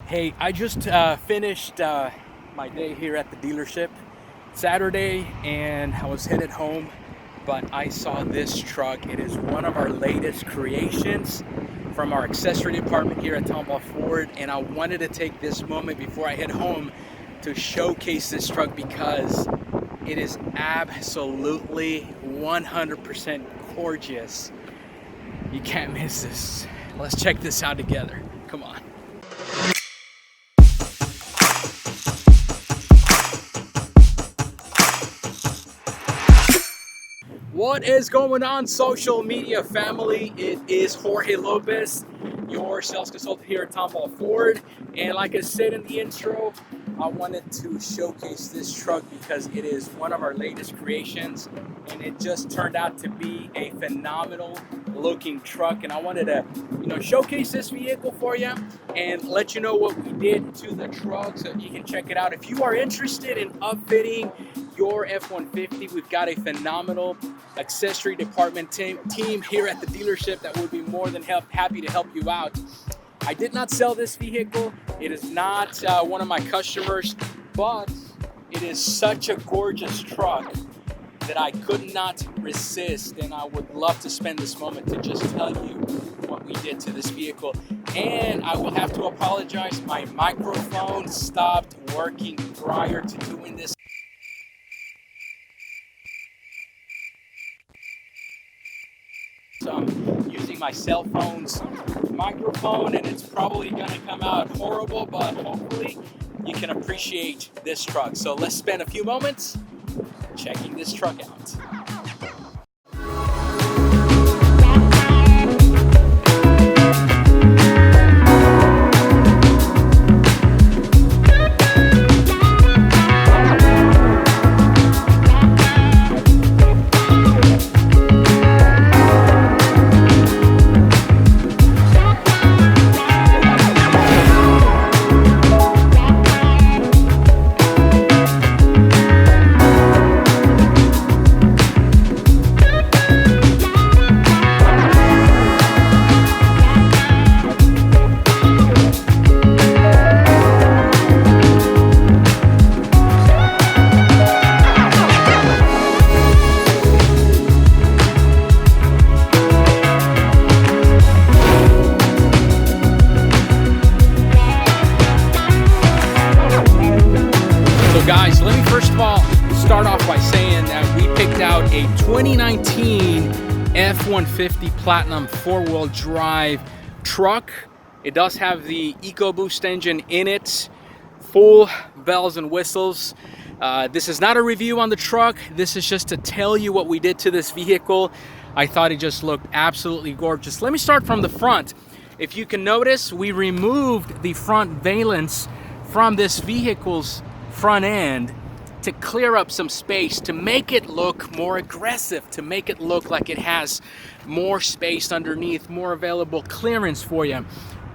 Hey, I just finished my day here at the dealership Saturday, and I was headed home, but I saw this truck. It is one of our latest creations from our accessory department here at Tomball Ford, and I wanted to take this moment before I head home to showcase this truck because it is absolutely 100% gorgeous. You can't miss this. Let's check this out together. Come on. What is going on, social media family? It is Jorge Lopez, your sales consultant here at Tomball Ford. And like I said in the intro, I wanted to showcase this truck because it is one of our latest creations and it just turned out to be a phenomenal looking truck. And I wanted to, showcase this vehicle for you and let you know what we did to the truck so you can check it out. If you are interested in upfitting your F-150, we've got a phenomenal accessory department team here at the dealership that would be more than happy to help you out. I did not sell this vehicle. It is not one of my customers, but it is such a gorgeous truck that I could not resist, and I would love to spend this moment to just tell you what we did to this vehicle. And I will have to apologize, my microphone stopped working prior to doing this. So I'm using my cell phone's microphone, and it's probably going to come out horrible, but hopefully you can appreciate this truck. So let's spend a few moments checking this truck out. Guys, let me first of all start off by saying that we picked out a 2019 F-150 Platinum 4-wheel drive truck. It does have the EcoBoost engine in it, full bells and whistles. This is not a review on the truck. This is just to tell you what we did to this vehicle. I thought it just looked absolutely gorgeous. Let me start from the front. If you can notice, we removed the front valance from this vehicle's front end to clear up some space, to make it look more aggressive, to make it look like it has more space underneath, more available clearance for you.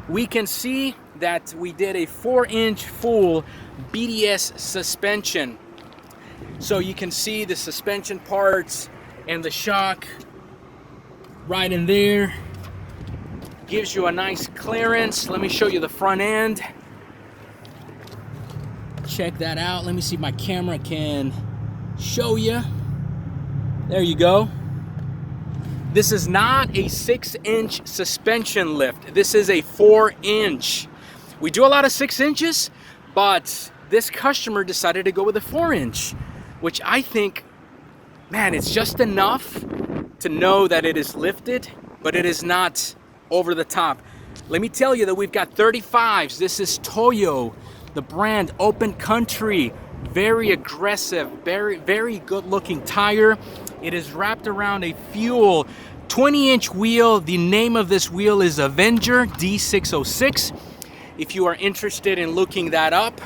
We can see that we did a 4-inch full BDS suspension. So you can see the suspension parts and the shock right in there. Gives you a nice clearance. Let me show you the front end. Check that out. Let me see if my camera can show you. There you go. This is not a 6-inch suspension lift. This is a 4-inch. We do a lot of 6 inches, but this customer decided to go with a 4-inch, which I think, man, it's just enough to know that it is lifted, but it is not over the top. Let me tell you that we've got 35s. This is Toyo. The brand Open Country, very aggressive, very good looking tire. It is wrapped around a fuel 20-inch wheel. The name of this wheel is Avenger D606. If you are interested in looking that up,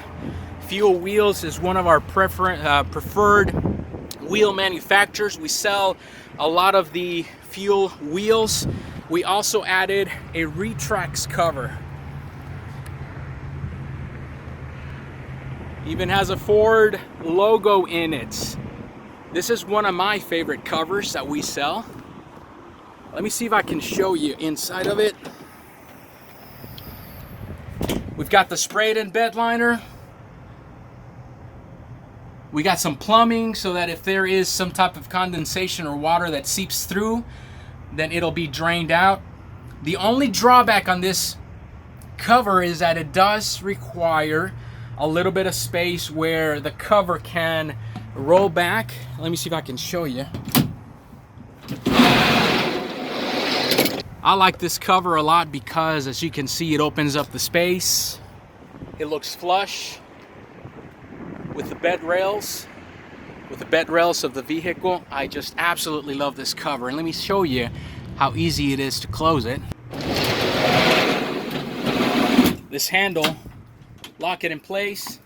Fuel Wheels is one of our preferred wheel manufacturers. We sell a lot of the Fuel wheels. We also added a Retrax cover. Even has a Ford logo in it. This is one of my favorite covers that we sell. Let me see if I can show you inside of it. We've We've got the sprayed-in bed liner. We got some plumbing so that if there is some type of condensation or water that seeps through, then it'll be drained out. The only drawback on this cover is that it does require a little bit of space where the cover can roll back. Let me see if I can show you. I like this cover a lot because, as you can see, it opens up the space. It looks flush with the bed rails, of the vehicle. I just absolutely love this cover. And let me show you how easy it is to close it. This handle, lock it in place,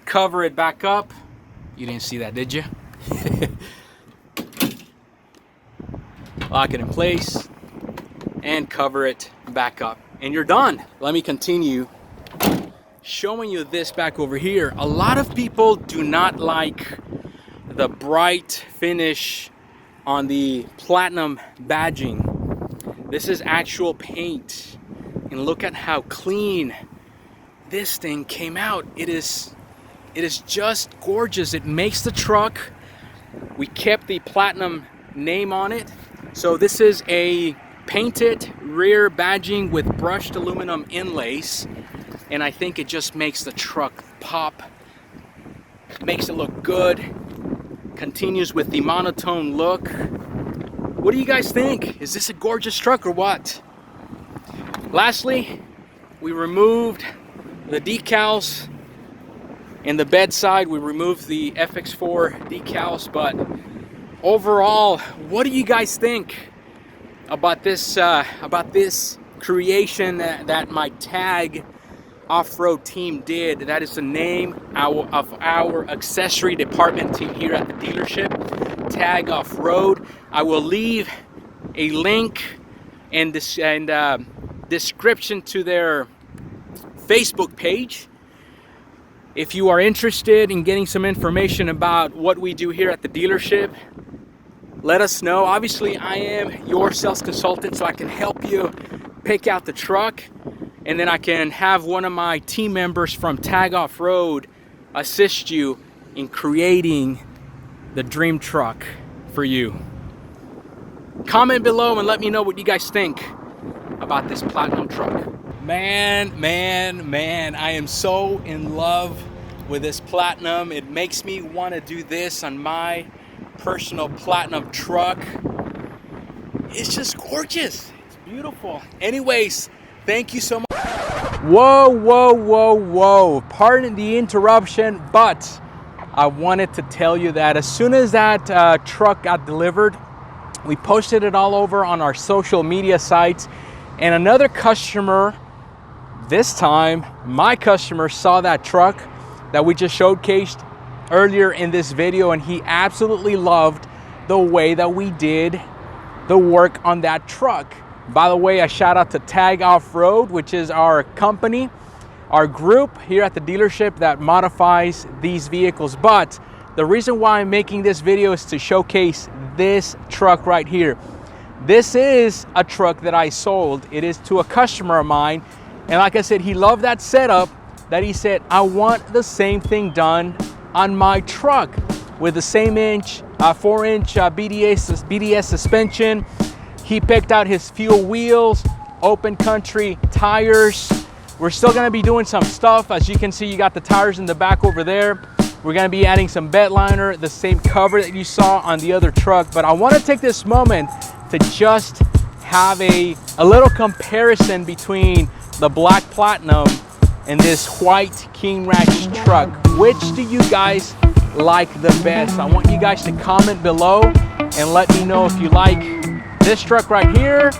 cover it back up. You didn't see that, did you? Lock it in place and cover it back up, and you're done. Let me continue showing you this back over here. A lot of people do not like the bright finish on the platinum badging. This is actual paint, and look at how clean this thing came out. It is just gorgeous. It makes the truck. We kept the platinum name on it. So this is a painted rear badging with brushed aluminum inlays, and I think it just makes the truck pop, makes it look good, continues with the monotone look. What do you guys think? Is this a gorgeous truck or what? Lastly, we removed the decals in the bedside. We removed the FX4 decals, but overall, what do you guys think about this creation that my Tag off-road team did? That is the name of our accessory department team here at the dealership, Tag Off-Road. I will leave a link and description to their Facebook page if you are interested in getting some information about what we do here at the dealership. Let us know. Obviously, I am your sales consultant, so I can help you pick out the truck, and then I can have one of my team members from Tag Off-Road assist you in creating the dream truck for you. Comment below and let me know what you guys think about this platinum truck. Man, I am so in love with this platinum. It makes me want to do this on my personal platinum truck. It's just gorgeous. It's beautiful. Anyways, thank you so much. Whoa. Pardon the interruption, but I wanted to tell you that as soon as that truck got delivered, we posted it all over on our social media sites, and another customer, this time my customer, saw that truck that we just showcased earlier in this video, and he absolutely loved the way that we did the work on that truck. By the way, a shout out to Tag Off-Road, which is our company, our group here at the dealership that modifies these vehicles. But the reason why I'm making this video is to showcase this truck right here. This is a truck that I sold. It is to a customer of mine, and like I said, he loved that setup, that he said, I want the same thing done on my truck with the same 4-inch BDS suspension. He picked out his fuel wheels, open country tires. We're still gonna be doing some stuff. As you can see, you got the tires in the back over there. We're gonna be adding some bed liner, the same cover that you saw on the other truck. But I wanna take this moment to just have a little comparison between the black platinum and this white King Ranch truck. Which do you guys like the best? I want you guys to comment below and let me know if you like this truck right here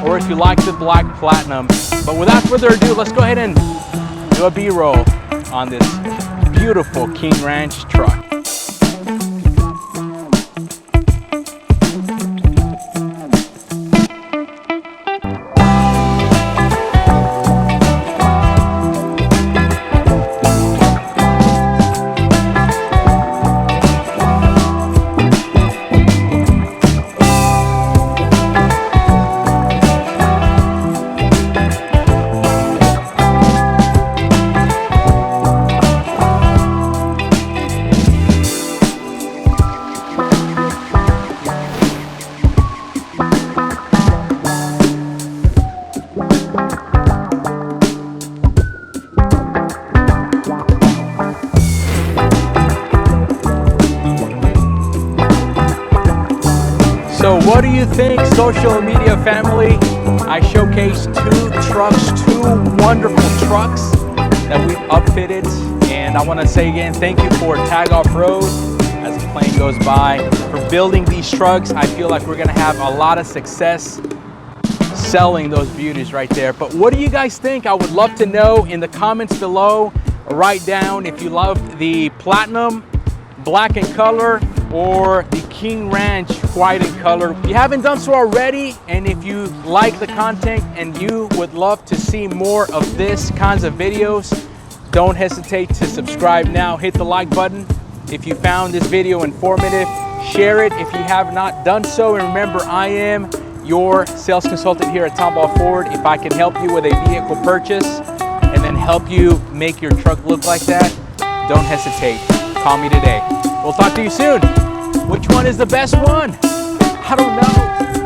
or if you like the black platinum. But without further ado, let's go ahead and do a B-roll on this beautiful King Ranch truck. what do you think, social media family? I showcased two wonderful trucks that we've upfitted, and I want to say again, thank you for Tag Off-Road as the plane goes by for building these trucks. I feel like we're gonna have a lot of success selling those beauties right there. But what do you guys think? I would love to know in the comments below. Write down if you love the Platinum black in color or the King Ranch white in color. If you haven't done so already, and if you like the content and you would love to see more of this kinds of videos, don't hesitate to subscribe now. Hit the like button if you found this video informative. Share it if you have not done so. And remember, I am your sales consultant here at Tomball Ford. If I can help you with a vehicle purchase and then help you make your truck look like that, don't hesitate. Call me today. We'll talk to you soon. Which one is the best one? I don't know.